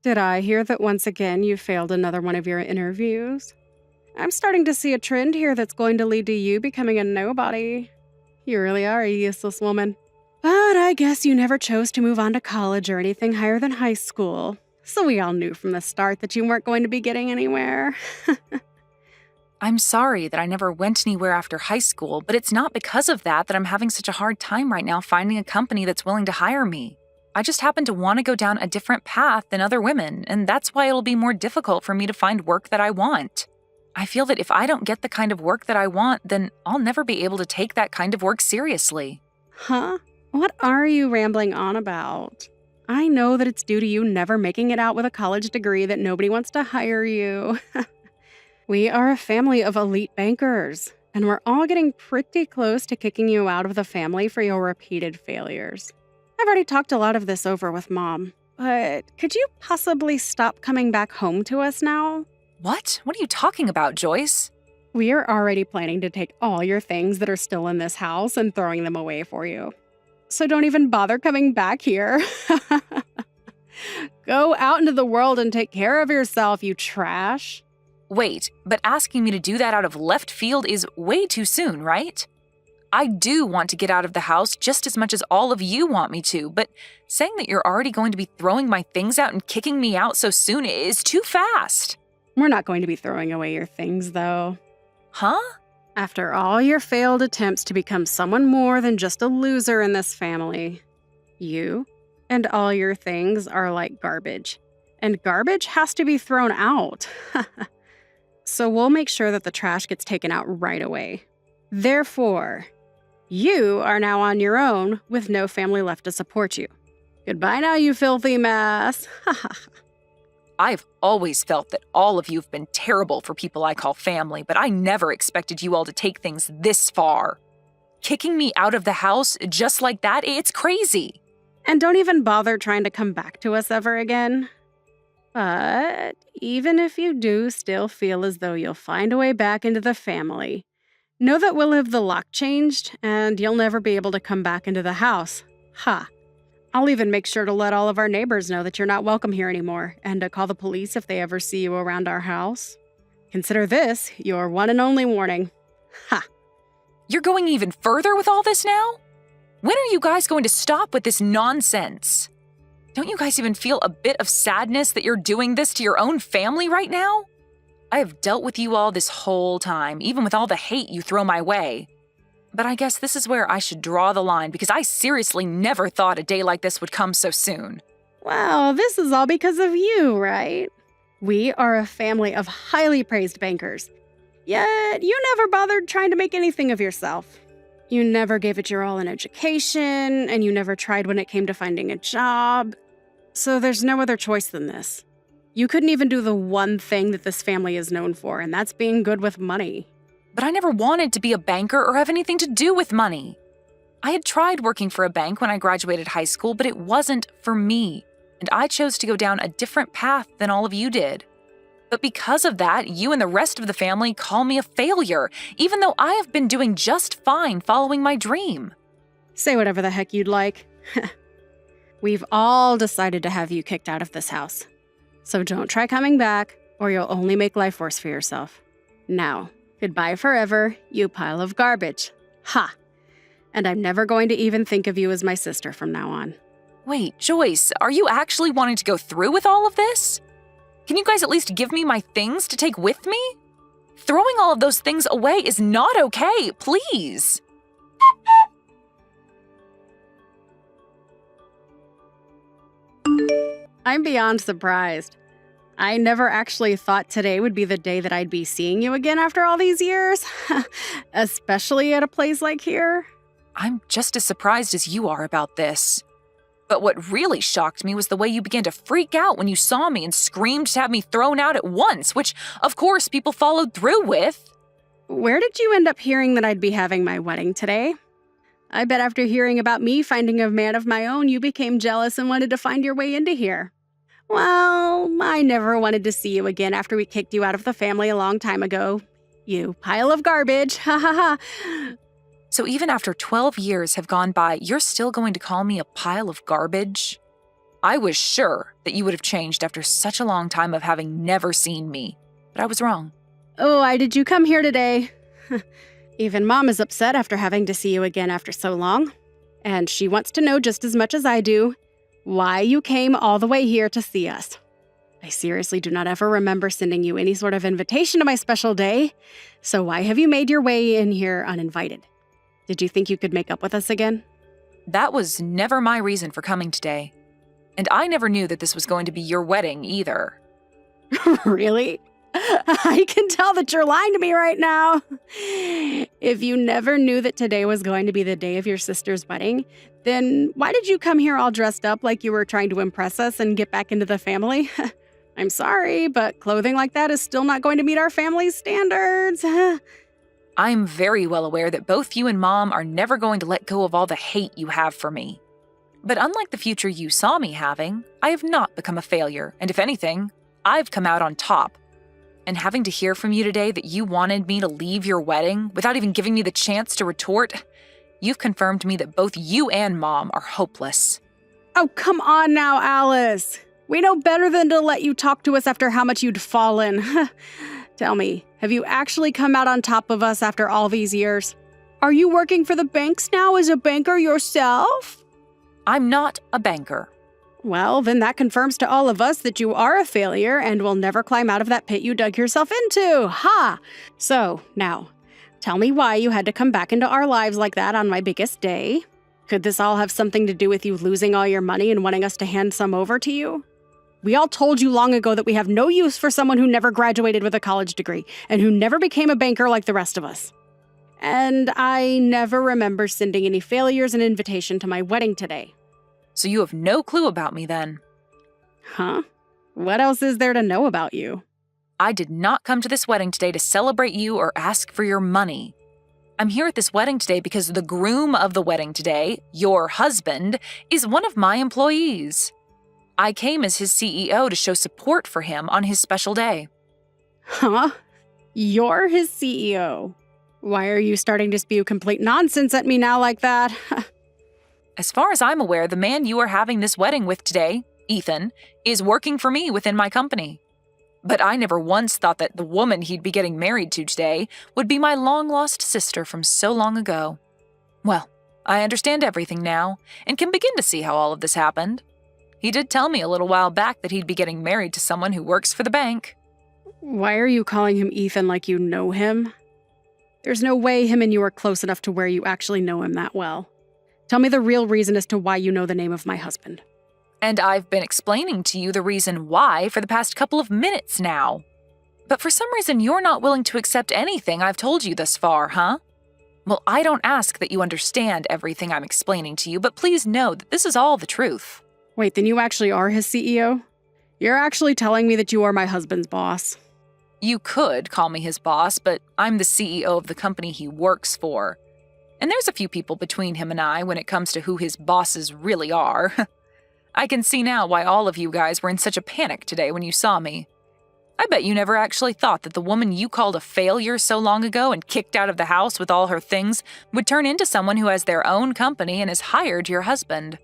Did I hear that once again you failed another one of your interviews? I'm starting to see a trend here that's going to lead to you becoming a nobody. You really are a useless woman. But I guess you never chose to move on to college or anything higher than high school. So we all knew from the start that you weren't going to be getting anywhere. I'm sorry that I never went anywhere after high school, but it's not because of that I'm having such a hard time right now finding a company that's willing to hire me. I just happen to want to go down a different path than other women, and that's why it'll be more difficult for me to find work that I want. I feel that if I don't get the kind of work that I want, then I'll never be able to take that kind of work seriously. Huh? What are you rambling on about? I know that it's due to you never making it out with a college degree that nobody wants to hire you. We are a family of elite bankers, and we're all getting pretty close to kicking you out of the family for your repeated failures. I've already talked a lot of this over with Mom, but could you possibly stop coming back home to us now? What? What are you talking about, Joyce? We are already planning to take all your things that are still in this house and throwing them away for you. So don't even bother coming back here. Go out into the world and take care of yourself, you trash. Wait, but asking me to do that out of left field is way too soon, right? I do want to get out of the house just as much as all of you want me to, but saying that you're already going to be throwing my things out and kicking me out so soon is too fast. We're not going to be throwing away your things, though. Huh? After all your failed attempts to become someone more than just a loser in this family, you and all your things are like garbage. And garbage has to be thrown out. So we'll make sure that the trash gets taken out right away. Therefore, you are now on your own with no family left to support you. Goodbye now, you filthy mess. I've always felt that all of you have been terrible for people I call family, but I never expected you all to take things this far. Kicking me out of the house just like that, it's crazy. And don't even bother trying to come back to us ever again. But even if you do still feel as though you'll find a way back into the family, know that we'll have the lock changed and you'll never be able to come back into the house. Ha! I'll even make sure to let all of our neighbors know that you're not welcome here anymore and to call the police if they ever see you around our house. Consider this your one and only warning. Ha! You're going even further with all this now? When are you guys going to stop with this nonsense? Don't you guys even feel a bit of sadness that you're doing this to your own family right now? I have dealt with you all this whole time, even with all the hate you throw my way. But I guess this is where I should draw the line because I seriously never thought a day like this would come so soon. Well, this is all because of you, right? We are a family of highly praised bankers. Yet you never bothered trying to make anything of yourself. You never gave it your all in education, and you never tried when it came to finding a job. So there's no other choice than this. You couldn't even do the one thing that this family is known for, and that's being good with money. But I never wanted to be a banker or have anything to do with money. I had tried working for a bank when I graduated high school, but it wasn't for me, and I chose to go down a different path than all of you did. But because of that, you and the rest of the family call me a failure, even though I have been doing just fine following my dream. Say whatever the heck you'd like. We've all decided to have you kicked out of this house. So don't try coming back, or you'll only make life worse for yourself. Now, goodbye forever, you pile of garbage. Ha! And I'm never going to even think of you as my sister from now on. Wait, Joyce, are you actually wanting to go through with all of this? Can you guys at least give me my things to take with me? Throwing all of those things away is not okay, please. I'm beyond surprised. I never actually thought today would be the day that I'd be seeing you again after all these years, especially at a place like here. I'm just as surprised as you are about this. But what really shocked me was the way you began to freak out when you saw me and screamed to have me thrown out at once, which, of course, people followed through with. Where did you end up hearing that I'd be having my wedding today? I bet after hearing about me finding a man of my own, you became jealous and wanted to find your way into here. Well, I never wanted to see you again after we kicked you out of the family a long time ago. You pile of garbage, ha ha ha. So even after 12 years have gone by, you're still going to call me a pile of garbage? I was sure that you would have changed after such a long time of having never seen me, but I was wrong. Oh, why did you come here today? Even Mom is upset after having to see you again after so long. And she wants to know just as much as I do why you came all the way here to see us. I seriously do not ever remember sending you any sort of invitation to my special day, so why have you made your way in here uninvited? Did you think you could make up with us again? That was never my reason for coming today. And I never knew that this was going to be your wedding either. Really? I can tell that you're lying to me right now. If you never knew that today was going to be the day of your sister's wedding, then why did you come here all dressed up like you were trying to impress us and get back into the family? I'm sorry, but clothing like that is still not going to meet our family's standards. I'm very well aware that both you and Mom are never going to let go of all the hate you have for me. But unlike the future you saw me having, I have not become a failure, and if anything, I've come out on top. And having to hear from you today that you wanted me to leave your wedding without even giving me the chance to retort, you've confirmed to me that both you and Mom are hopeless. Oh, come on now, Alice. We know better than to let you talk to us after how much you'd fallen. Tell me, have you actually come out on top of us after all these years? Are you working for the banks now as a banker yourself? I'm not a banker. Well, then that confirms to all of us that you are a failure and will never climb out of that pit you dug yourself into. Ha! So, now, tell me why you had to come back into our lives like that on my biggest day. Could this all have something to do with you losing all your money and wanting us to hand some over to you? We all told you long ago that we have no use for someone who never graduated with a college degree and who never became a banker like the rest of us. And I never remember sending any failures an invitation to my wedding today. So you have no clue about me then? Huh? What else is there to know about you? I did not come to this wedding today to celebrate you or ask for your money. I'm here at this wedding today because the groom of the wedding today, your husband, is one of my employees. I came as his CEO to show support for him on his special day. Huh? You're his CEO. Why are you starting to spew complete nonsense at me now like that? As far as I'm aware, the man you are having this wedding with today, Ethan, is working for me within my company. But I never once thought that the woman he'd be getting married to today would be my long-lost sister from so long ago. Well, I understand everything now and can begin to see how all of this happened. He did tell me a little while back that he'd be getting married to someone who works for the bank. Why are you calling him Ethan like you know him? There's no way him and you are close enough to where you actually know him that well. Tell me the real reason as to why you know the name of my husband. And I've been explaining to you the reason why for the past couple of minutes now. But for some reason, you're not willing to accept anything I've told you thus far, huh? Well, I don't ask that you understand everything I'm explaining to you, but please know that this is all the truth. Wait, then you actually are his CEO? You're actually telling me that you are my husband's boss? You could call me his boss, but I'm the CEO of the company he works for. And there's a few people between him and I when it comes to who his bosses really are. I can see now why all of you guys were in such a panic today when you saw me. I bet you never actually thought that the woman you called a failure so long ago and kicked out of the house with all her things would turn into someone who has their own company and has hired your husband.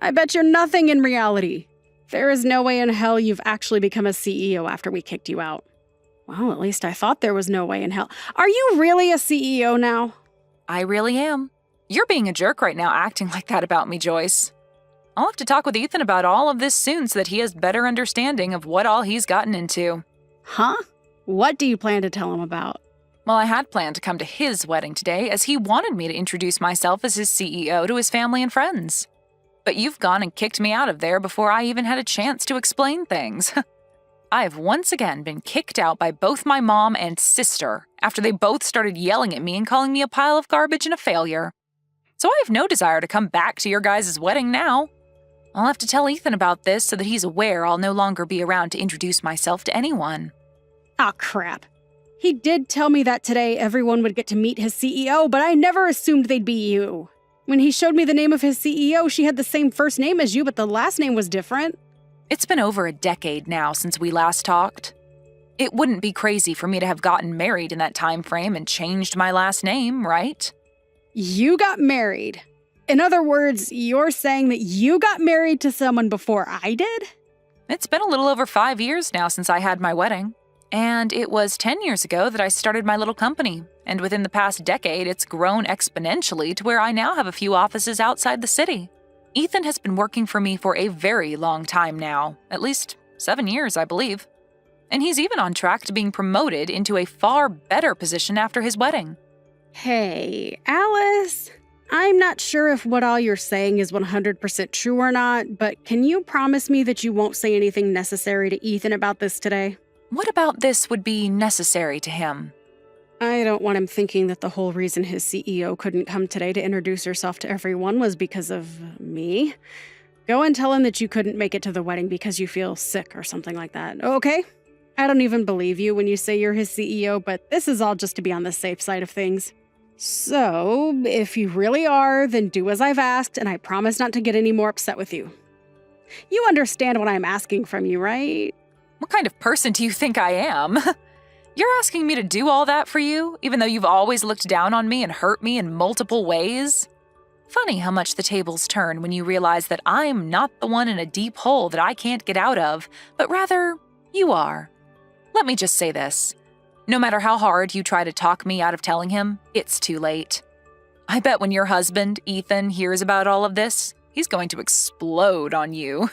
I bet you're nothing in reality. There is no way in hell you've actually become a CEO after we kicked you out. Well, at least I thought there was no way in hell. Are you really a CEO now? I really am. You're being a jerk right now acting like that about me, Joyce. I'll have to talk with Ethan about all of this soon so that he has better understanding of what all he's gotten into. Huh? What do you plan to tell him about? Well, I had planned to come to his wedding today as he wanted me to introduce myself as his CEO to his family and friends. But you've gone and kicked me out of there before I even had a chance to explain things. I have once again been kicked out by both my mom and sister after they both started yelling at me and calling me a pile of garbage and a failure. So I have no desire to come back to your guys' wedding now. I'll have to tell Ethan about this so that he's aware I'll no longer be around to introduce myself to anyone. Aw, crap. He did tell me that today everyone would get to meet his CEO, but I never assumed they'd be you. When he showed me the name of his CEO, she had the same first name as you, but the last name was different. It's been over a decade now since we last talked. It wouldn't be crazy for me to have gotten married in that time frame and changed my last name, right? You got married. In other words, you're saying that you got married to someone before I did? It's been a little over 5 years now since I had my wedding. And it was 10 years ago that I started my little company. And within the past decade, it's grown exponentially to where I now have a few offices outside the city. Ethan has been working for me for a very long time now, at least 7 years, I believe. And he's even on track to being promoted into a far better position after his wedding. Hey, Alice, I'm not sure if what all you're saying is 100% true or not, but can you promise me that you won't say anything necessary to Ethan about this today? What about this would be necessary to him? I don't want him thinking that the whole reason his CEO couldn't come today to introduce herself to everyone was because of me. Go and tell him that you couldn't make it to the wedding because you feel sick or something like that, okay? I don't even believe you when you say you're his CEO, but this is all just to be on the safe side of things. So, if you really are, then do as I've asked, and I promise not to get any more upset with you. You understand what I'm asking from you, right? What kind of person do you think I am? You're asking me to do all that for you, even though you've always looked down on me and hurt me in multiple ways? Funny how much the tables turn when you realize that I'm not the one in a deep hole that I can't get out of, but rather, you are. Let me just say this. No matter how hard you try to talk me out of telling him, it's too late. I bet when your husband, Ethan, hears about all of this, he's going to explode on you.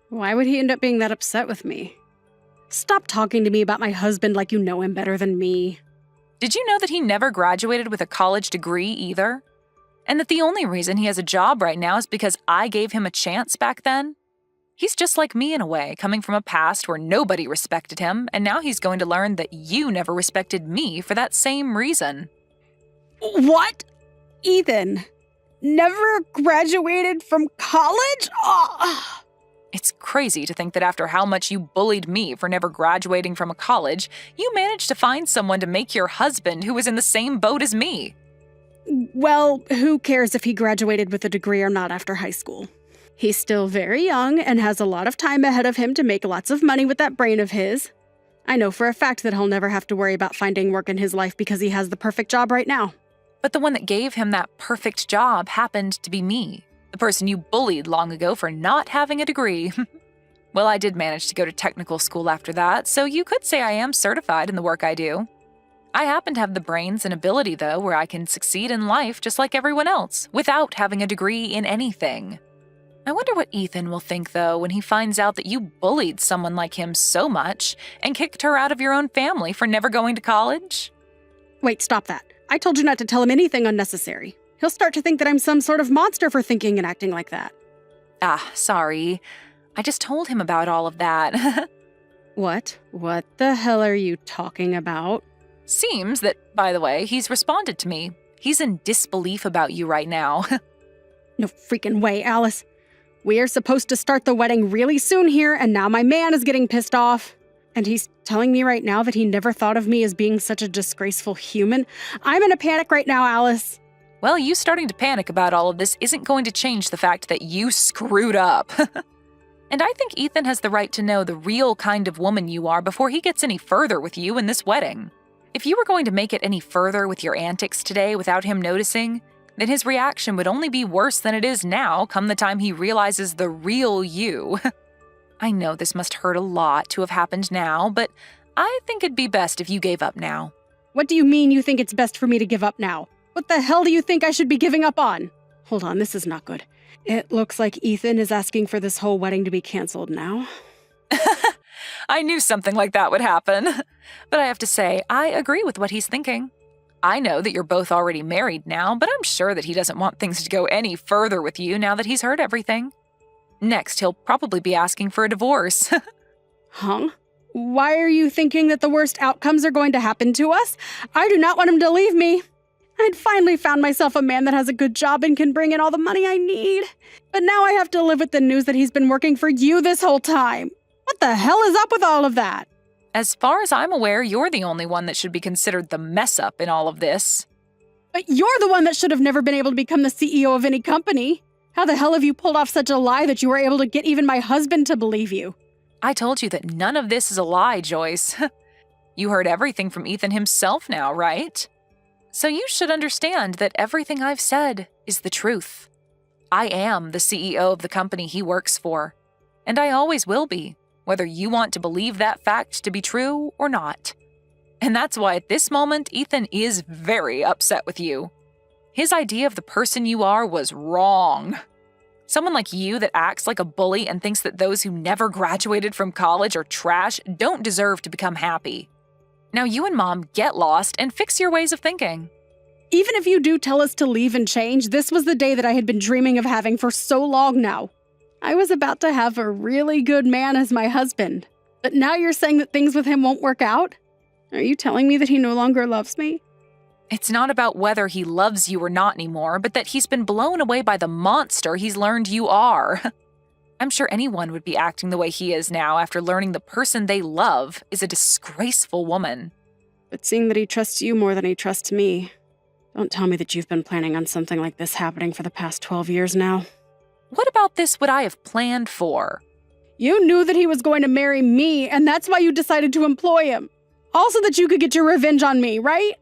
Why would he end up being that upset with me? Stop talking to me about my husband like you know him better than me. Did you know that he never graduated with a college degree either? And that the only reason he has a job right now is because I gave him a chance back then? He's just like me in a way, coming from a past where nobody respected him, and now he's going to learn that you never respected me for that same reason. What? Ethan never graduated from college? Oh. It's crazy to think that after how much you bullied me for never graduating from a college, you managed to find someone to make your husband who was in the same boat as me. Well, who cares if he graduated with a degree or not after high school? He's still very young and has a lot of time ahead of him to make lots of money with that brain of his. I know for a fact that he'll never have to worry about finding work in his life because he has the perfect job right now. But the one that gave him that perfect job happened to be me, the person you bullied long ago for not having a degree. Well, I did manage to go to technical school after that, so you could say I am certified in the work I do. I happen to have the brains and ability, though, where I can succeed in life just like everyone else, without having a degree in anything. I wonder what Ethan will think, though, when he finds out that you bullied someone like him so much and kicked her out of your own family for never going to college. Wait, stop that. I told you not to tell him anything unnecessary. He'll start to think that I'm some sort of monster for thinking and acting like that. Sorry. I just told him about all of that. What? What the hell are you talking about? Seems that, by the way, he's responded to me. He's in disbelief about you right now. No freaking way, Alice. We are supposed to start the wedding really soon here, and now my man is getting pissed off. And he's telling me right now that he never thought of me as being such a disgraceful human. I'm in a panic right now, Alice. Well, you starting to panic about all of this isn't going to change the fact that you screwed up. And I think Ethan has the right to know the real kind of woman you are before he gets any further with you in this wedding. If you were going to make it any further with your antics today without him noticing, then his reaction would only be worse than it is now come the time he realizes the real you. I know this must hurt a lot to have happened now, but I think it'd be best if you gave up now. What do you mean you think it's best for me to give up now? What the hell do you think I should be giving up on? Hold on, this is not good. It looks like Ethan is asking for this whole wedding to be canceled now. I knew something like that would happen. But I have to say, I agree with what he's thinking. I know that you're both already married now, but I'm sure that he doesn't want things to go any further with you now that he's heard everything. Next, he'll probably be asking for a divorce. Huh? Why are you thinking that the worst outcomes are going to happen to us? I do not want him to leave me. I'd finally found myself a man that has a good job and can bring in all the money I need. But now I have to live with the news that he's been working for you this whole time. What the hell is up with all of that? As far as I'm aware, you're the only one that should be considered the mess-up in all of this. But you're the one that should have never been able to become the CEO of any company. How the hell have you pulled off such a lie that you were able to get even my husband to believe you? I told you that none of this is a lie, Joyce. You heard everything from Ethan himself now, right? So you should understand that everything I've said is the truth. I am the CEO of the company he works for, and I always will be, whether you want to believe that fact to be true or not. And that's why at this moment, Ethan is very upset with you. His idea of the person you are was wrong. Someone like you that acts like a bully and thinks that those who never graduated from college are trash don't deserve to become happy. Now you and Mom get lost and fix your ways of thinking. Even if you do tell us to leave and change, this was the day that I had been dreaming of having for so long now. I was about to have a really good man as my husband. But now you're saying that things with him won't work out? Are you telling me that he no longer loves me? It's not about whether he loves you or not anymore, but that he's been blown away by the monster he's learned you are. I'm sure anyone would be acting the way he is now after learning the person they love is a disgraceful woman. But seeing that he trusts you more than he trusts me, don't tell me that you've been planning on something like this happening for the past 12 years now. What about this would I have planned for? You knew that he was going to marry me, and that's why you decided to employ him. Also that you could get your revenge on me, right?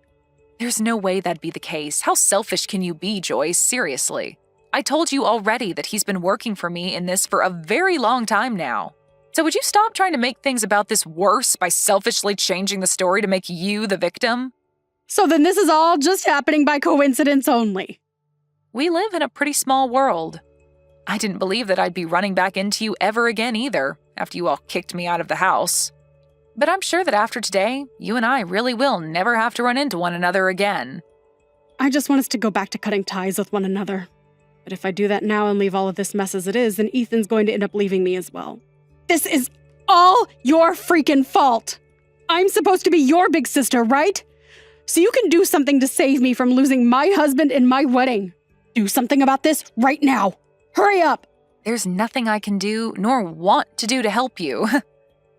There's no way that'd be the case. How selfish can you be, Joyce? Seriously. I told you already that he's been working for me in this for a very long time now. So would you stop trying to make things about this worse by selfishly changing the story to make you the victim? So then this is all just happening by coincidence only. We live in a pretty small world. I didn't believe that I'd be running back into you ever again either, after you all kicked me out of the house. But I'm sure that after today, you and I really will never have to run into one another again. I just want us to go back to cutting ties with one another. But if I do that now and leave all of this mess as it is, then Ethan's going to end up leaving me as well. This is all your freaking fault. I'm supposed to be your big sister, right? So you can do something to save me from losing my husband and my wedding. Do something about this right now. Hurry up. There's nothing I can do nor want to do to help you.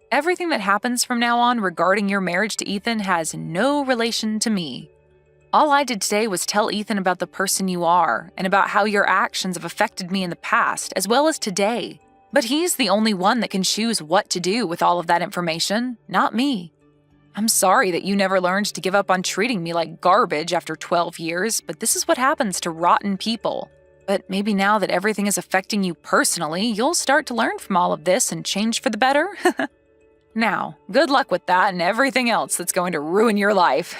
Everything that happens from now on regarding your marriage to Ethan has no relation to me. All I did today was tell Ethan about the person you are and about how your actions have affected me in the past as well as today. But he's the only one that can choose what to do with all of that information, not me. I'm sorry that you never learned to give up on treating me like garbage after 12 years, but this is what happens to rotten people. But maybe now that everything is affecting you personally, you'll start to learn from all of this and change for the better. Now, good luck with that and everything else that's going to ruin your life.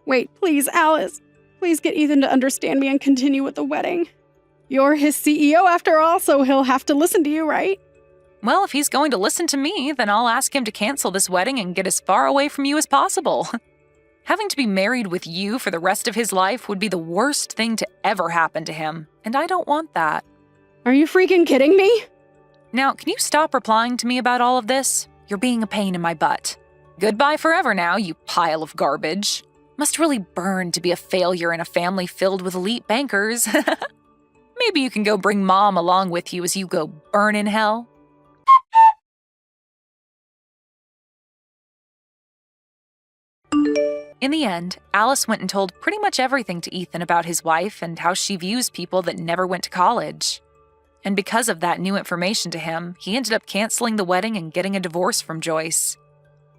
Wait, please, Alice. Please get Ethan to understand me and continue with the wedding. You're his CEO after all, so he'll have to listen to you, right? Well, if he's going to listen to me, then I'll ask him to cancel this wedding and get as far away from you as possible. Having to be married with you for the rest of his life would be the worst thing to ever happen to him, and I don't want that. Are you freaking kidding me? Now, can you stop replying to me about all of this? You're being a pain in my butt. Goodbye forever now, you pile of garbage. Must really burn to be a failure in a family filled with elite bankers. Maybe you can go bring Mom along with you as you go burn in hell. In the end, Alice went and told pretty much everything to Ethan about his wife and how she views people that never went to college. And because of that new information to him, he ended up canceling the wedding and getting a divorce from Joyce.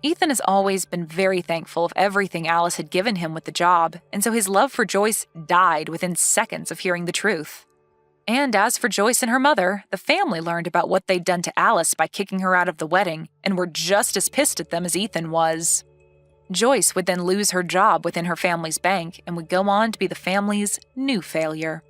Ethan has always been very thankful of everything Alice had given him with the job, and so his love for Joyce died within seconds of hearing the truth. And as for Joyce and her mother, the family learned about what they'd done to Alice by kicking her out of the wedding and were just as pissed at them as Ethan was. Joyce would then lose her job within her family's bank and would go on to be the family's new failure.